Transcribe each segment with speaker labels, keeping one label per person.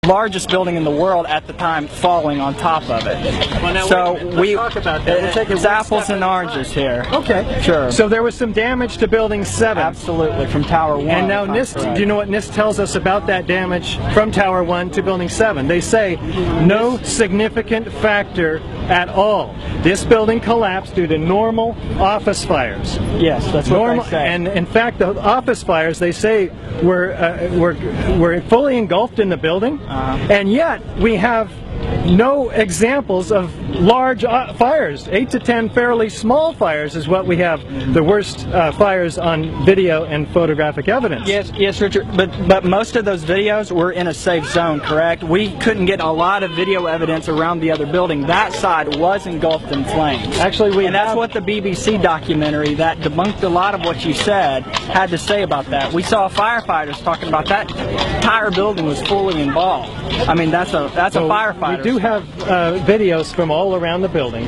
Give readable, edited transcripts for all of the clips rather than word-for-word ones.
Speaker 1: largest building in the world at the time falling on top of it.
Speaker 2: Well, now,
Speaker 1: so
Speaker 2: let's talk about that. We'll take
Speaker 1: it's apples and oranges here.
Speaker 2: Okay.
Speaker 1: Sure.
Speaker 2: So there was some damage to Building 7.
Speaker 1: Absolutely, from Tower 1.
Speaker 2: And now NIST, do you know what NIST tells us about that damage from Tower 1 to Building 7? They say no significant factor at all. This building collapsed due to normal office fires.
Speaker 1: Yes, that's what they say.
Speaker 2: And in fact, the office fires, they say, were fully engulfed in the building, and yet we have no examples of large fires. 8 to 10 fairly small fires is what we have. The worst fires on video and photographic evidence.
Speaker 1: Yes, Richard. But most of those videos were in a safe zone, correct? We couldn't get a lot of video evidence around the other building. That side was engulfed in flames.
Speaker 2: Actually,
Speaker 1: and that's what the BBC documentary that debunked a lot of what you said had to say about that. We saw firefighters talking about that entire building was fully involved. I mean, that's a firefighter.
Speaker 2: We do have videos from all around the building.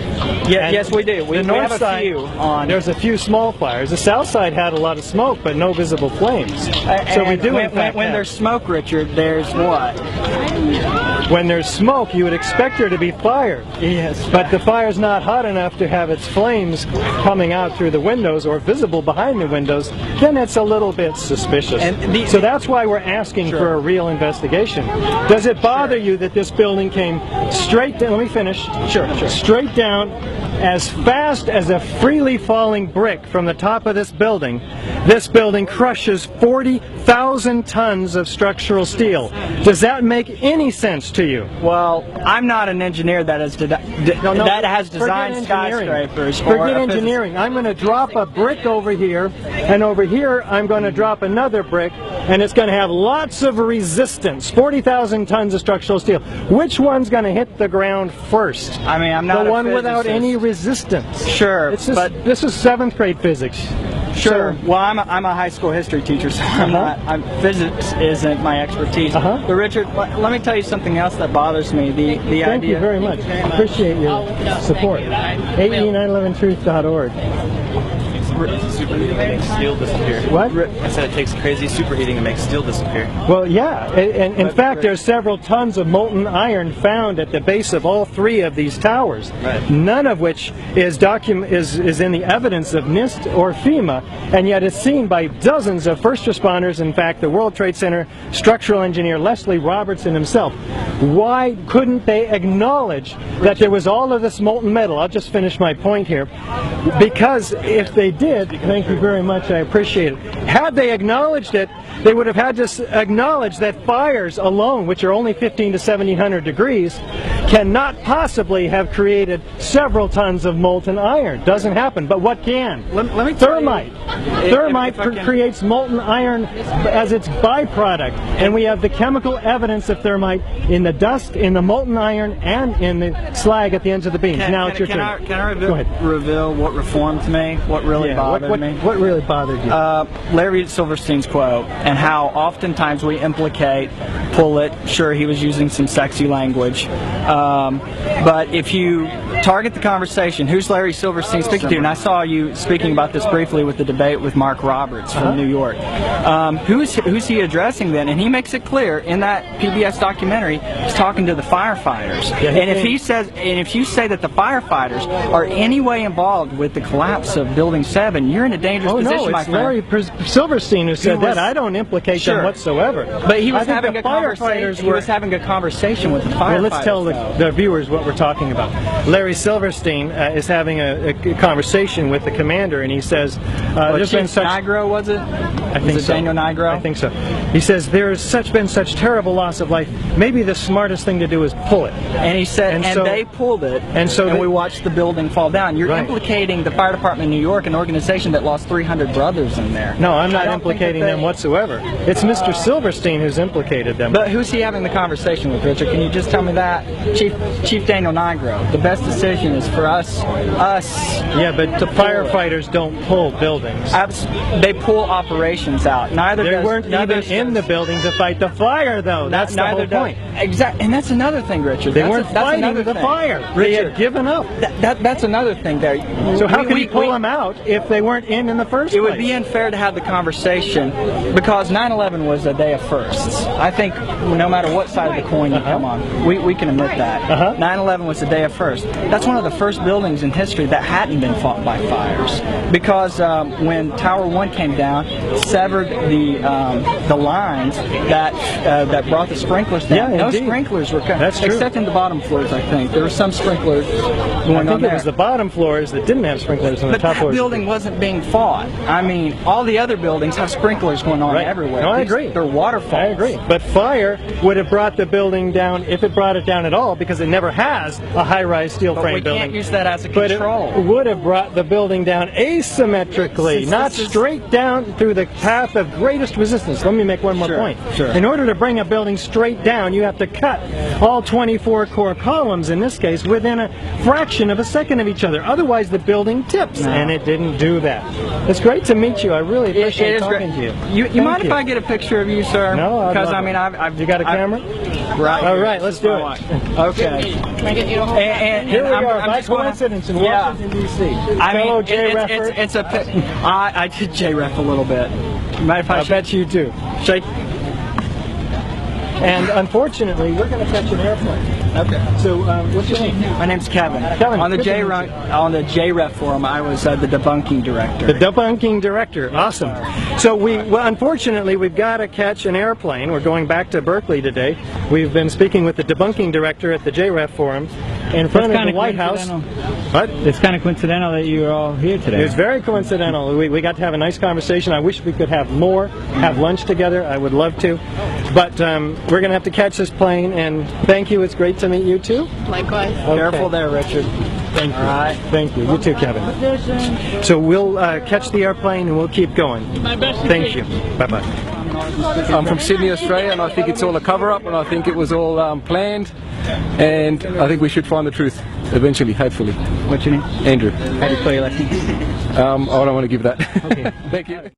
Speaker 1: Yes, we do.
Speaker 2: The north side, there's a few small fires. The south side had a lot of smoke, but no visible flames.
Speaker 1: So we do. When there's smoke, Richard, there's what?
Speaker 2: When there's smoke, you would expect there to be fire.
Speaker 1: Yes.
Speaker 2: But the fire's not hot enough to have its flames coming out through the windows or visible behind the windows. Then it's a little bit suspicious. So that's why we're asking for a real investigation. Does it bother you that this building came straight down? Let me finish.
Speaker 1: Sure.
Speaker 2: Straight down as fast as a freely falling brick from the top of this building. This building crushes 40,000 tons of structural steel. Does that make any sense to you?
Speaker 1: Well, I'm not an engineer that has designed skyscrapers.
Speaker 2: Forget engineering. I'm going to drop a brick over here, and over here I'm going to drop another brick, and it's going to have lots of resistance. 40,000 tons of structural steel. Which one's going to hit the ground first?
Speaker 1: I mean, I'm not
Speaker 2: the
Speaker 1: a
Speaker 2: one
Speaker 1: physicist.
Speaker 2: Without any resistance.
Speaker 1: Sure,
Speaker 2: but this is 7th grade physics.
Speaker 1: Sure. Well, I'm a high school history teacher, so physics isn't my expertise. But Richard, let me tell you something else that bothers me.
Speaker 2: Thank you very much. Appreciate your support. 8E911truth.org.
Speaker 3: Superheating to make steel disappear.
Speaker 2: What?
Speaker 3: I said it takes crazy superheating to make steel disappear.
Speaker 2: Well, yeah. And in fact, there's several tons of molten iron found at the base of all 3 of these towers.
Speaker 3: Right.
Speaker 2: None of which is in the evidence of NIST or FEMA, and yet it's seen by dozens of first responders. In fact, the World Trade Center structural engineer Leslie Robertson himself. Why couldn't they acknowledge that there was all of this molten metal? I'll just finish my point here. Because if they did, thank you very much, I appreciate it. Had they acknowledged it, they would have had to acknowledge that fires alone, which are only 15 to 1700 degrees, cannot possibly have created several tons of molten iron. Doesn't happen. But what can?
Speaker 1: Let me
Speaker 2: Thermite. Thermite creates molten iron as its byproduct. And we have the chemical evidence of thermite in the dust, in the molten iron, and in the slag at the ends of the beams. Now it's your turn.
Speaker 1: Can I reveal what reformed me? What really bothered me?
Speaker 2: What really bothered you?
Speaker 1: Larry Silverstein's quote, and how oftentimes we implicate, pull it. Sure, he was using some sexy language. But if you target the conversation, who's Larry Silverstein speaking to? And I saw you speaking about this briefly with the debate with Mark Roberts from New York. Who's he addressing then? And he makes it clear in that PBS documentary, he's talking to the firefighters. And if you say that the firefighters are any way involved with the collapse of Building 7, you're in a dangerous position, my friend.
Speaker 2: Larry Silverstein who said that. I don't implicate them whatsoever.
Speaker 1: But he was having a conversation. He was having a conversation with the firefighters.
Speaker 2: Well, let's tell the viewers what we're talking about. Larry Silverstein is having a conversation with the commander, and he says, "There's been such."
Speaker 1: Nigro, was it?
Speaker 2: I think
Speaker 1: was it
Speaker 2: so.
Speaker 1: Daniel Nigro?
Speaker 2: I think so. He says there's been such terrible loss of life. Maybe the smartest thing to do is pull it.
Speaker 1: And he said, and they pulled it. And we watched the building fall down. You're implicating the fire department in New York, an organization that lost 300 brothers in there.
Speaker 2: No, I'm not implicating them whatsoever. It's Mr. Silverstein who's implicated them.
Speaker 1: But who's he having the conversation with, Richard? Can you just tell me that? Chief Daniel Nigro. The best decision is for us.
Speaker 2: Yeah, but the firefighters don't pull buildings.
Speaker 1: They pull operations out.
Speaker 2: They weren't even in the building to fight the fire, though. That's the whole point.
Speaker 1: Exactly, and that's another thing, Richard.
Speaker 2: They weren't fighting the fire. They had given up.
Speaker 1: That's another thing there.
Speaker 2: So how can you pull them out if if they weren't in the first place.
Speaker 1: It would be unfair to have the conversation because 9/11 was a day of firsts. I think no matter what side of the coin you come on, we can admit that. 9/11 was a day of first. That's one of the first buildings in history that hadn't been fought by fires because when Tower 1 came down, it severed the lines that brought the sprinklers down.
Speaker 2: Yeah,
Speaker 1: no
Speaker 2: indeed.
Speaker 1: sprinklers were
Speaker 2: That's true.
Speaker 1: except in the bottom floors. I think there were some sprinklers going on
Speaker 2: I think
Speaker 1: there.
Speaker 2: it was the bottom floors that didn't have sprinklers on the
Speaker 1: But
Speaker 2: top
Speaker 1: that
Speaker 2: floors.
Speaker 1: building wasn't being fought. I mean, all the other buildings have sprinklers going on everywhere.
Speaker 2: No, I agree.
Speaker 1: They're waterfalls.
Speaker 2: I agree. But fire would have brought the building down, if it brought it down at all, because it never has a high-rise steel
Speaker 1: But
Speaker 2: frame
Speaker 1: we
Speaker 2: building.
Speaker 1: can't use that as a
Speaker 2: But
Speaker 1: control.
Speaker 2: it would have brought the building down asymmetrically, not straight down through the path of greatest resistance. Let me make one more point.
Speaker 1: Sure.
Speaker 2: In order to bring a building straight down, you have to cut all 24 core columns, in this case, within a fraction of a second of each other. Otherwise, the building tips, and it didn't do that. It's great to meet you. I really appreciate talking to you.
Speaker 1: You mind if I get a picture of you, sir?
Speaker 2: No,
Speaker 1: because I mean,
Speaker 2: you got a camera?
Speaker 1: Right.
Speaker 2: All right, let's do it.
Speaker 1: Okay.
Speaker 4: Can I get you to hold?
Speaker 1: And
Speaker 2: Here we are, by
Speaker 1: just gonna-
Speaker 2: coincidence, in
Speaker 1: Yeah.
Speaker 2: Washington, D.C.
Speaker 1: I
Speaker 2: Fellow
Speaker 1: mean,
Speaker 2: J-Reffer.
Speaker 1: it's a. I did J-Ref a little bit. Mind if I
Speaker 2: I bet you do.
Speaker 1: shake?
Speaker 2: And unfortunately, we're going to catch an airplane.
Speaker 1: Okay.
Speaker 2: So, what's your name?
Speaker 1: My name's Kevin.
Speaker 2: Kevin,
Speaker 1: On the
Speaker 2: good to meet you.
Speaker 1: on the J-Ref forum, I was the debunking director.
Speaker 2: The debunking director. Awesome. So unfortunately, we've got to catch an airplane. We're going back to Berkeley today. We've been speaking with the debunking director at the JREF forum in front of the White House. What?
Speaker 5: It's kind of coincidental that you're all here today.
Speaker 2: It's very coincidental. We got to have a nice conversation. I wish we could have more, have lunch together. I would love to. But we're going to have to catch this plane, and thank you. It's great to meet you too.
Speaker 4: Likewise.
Speaker 2: Okay.
Speaker 1: Careful there, Richard.
Speaker 2: Thank you.
Speaker 1: All right.
Speaker 2: Thank you. You too, Kevin. So we'll catch the airplane and we'll keep going. Thank you. Bye-bye.
Speaker 6: I'm from Sydney, Australia, and I think it's all a cover-up, and I think it was all planned, and I think we should find the truth eventually, hopefully.
Speaker 1: What's your name?
Speaker 6: Andrew.
Speaker 1: How do you play your last name?
Speaker 6: I don't want to give that.
Speaker 1: Okay.
Speaker 6: Thank you.